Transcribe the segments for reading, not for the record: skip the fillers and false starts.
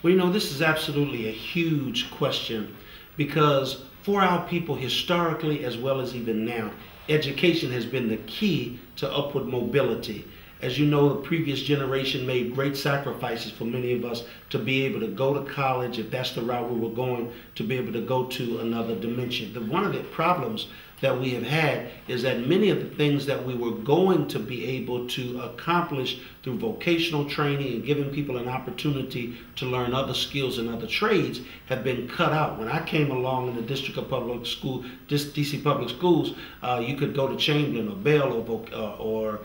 Well, this is absolutely a huge question because for our people historically as well as even now, education has been the key to upward mobility. As you know, the previous generation made great sacrifices for many of us to be able to go to college, if that's the route we were going, to be able to go to another dimension. One of the problems that we have had is that many of the things that we were going to be able to accomplish through vocational training and giving people an opportunity to learn other skills and other trades have been cut out. When I came along in the District of Public School, DC Public Schools, you could go to Chamberlain or Bell or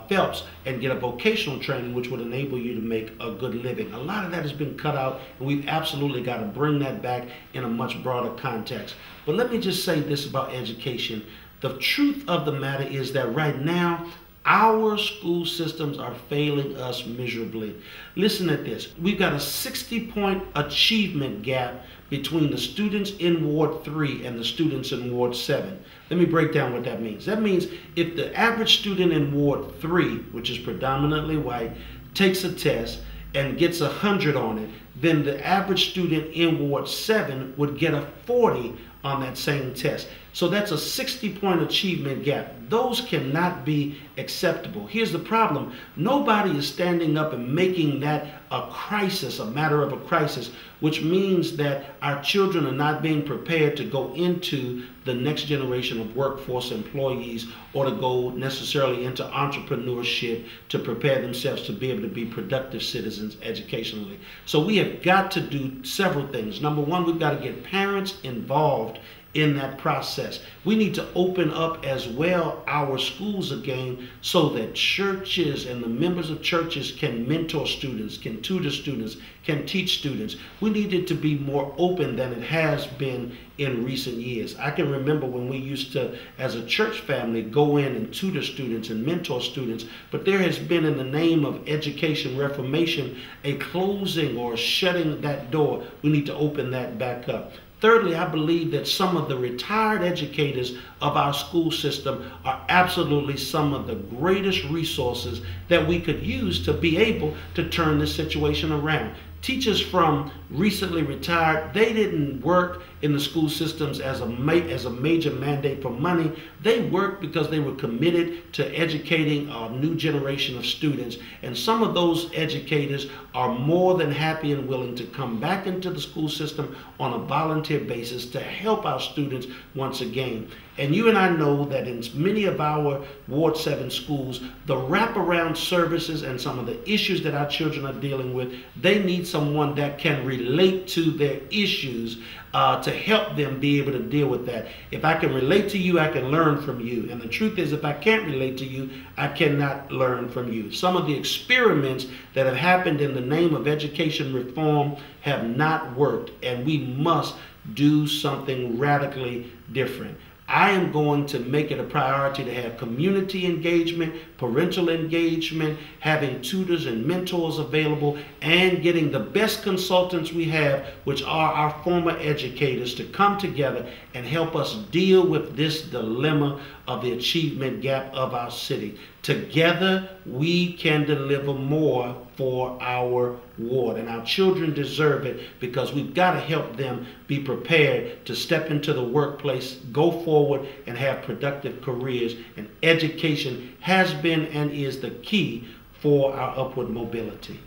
Phelps and get a vocational training which would enable you to make a good living. A lot of that has been cut out, and we've absolutely got to bring that back in a much broader context. But let me just say this about education. The truth of the matter is that right now, our school systems are failing us miserably. Listen at this. We've got a 60-point achievement gap between the students in Ward 3 and the students in Ward 7. Let me break down what that means. That means if the average student in Ward 3, which is predominantly white, takes a test and gets 100 on it, then the average student in Ward 7 would get a 40 on that same test. So that's a 60-point achievement gap. Those cannot be acceptable. Here's the problem. Nobody is standing up and making that a crisis, a matter of a crisis, which means that our children are not being prepared to go into the next generation of workforce employees or to go necessarily into entrepreneurship to prepare themselves to be able to be productive citizens educationally. So we have got to do several things. Number one, we've got to get parents involved in that process. We need to open up as well our schools again so that churches and the members of churches can mentor students, can tutor students, can teach students. We need it to be more open than it has been in recent years. I can remember when we used to, as a church family, go in and tutor students and mentor students, but there has been, in the name of education reformation, a closing or shutting that door. We need to open that back up. Thirdly, I believe that some of the retired educators of our school system are absolutely some of the greatest resources that we could use to be able to turn this situation around. Teachers from recently retired, they didn't work in the school systems as a major mandate for money. They worked because they were committed to educating a new generation of students. And some of those educators are more than happy and willing to come back into the school system on a volunteer basis to help our students once again. And you and I know that in many of our Ward 7 schools, the wraparound services and some of the issues that our children are dealing with, they need someone that can relate to their issues to help them be able to deal with that. If I can relate to you, I can learn from you. And the truth is, if I can't relate to you, I cannot learn from you. Some of the experiments that have happened in the name of education reform have not worked, and we must do something radically different. I am going to make it a priority to have community engagement, parental engagement, having tutors and mentors available, and getting the best consultants we have, which are our former educators, to come together and help us deal with this dilemma of the achievement gap of our city. Together, we can deliver more for our ward, and our children deserve it, because we've got to help them be prepared to step into the workplace, go forward, and have productive careers. And education has been and is the key for our upward mobility.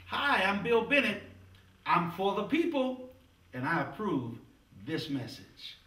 Hi, I'm Bill Bennett. I'm for the people, and I approve this message.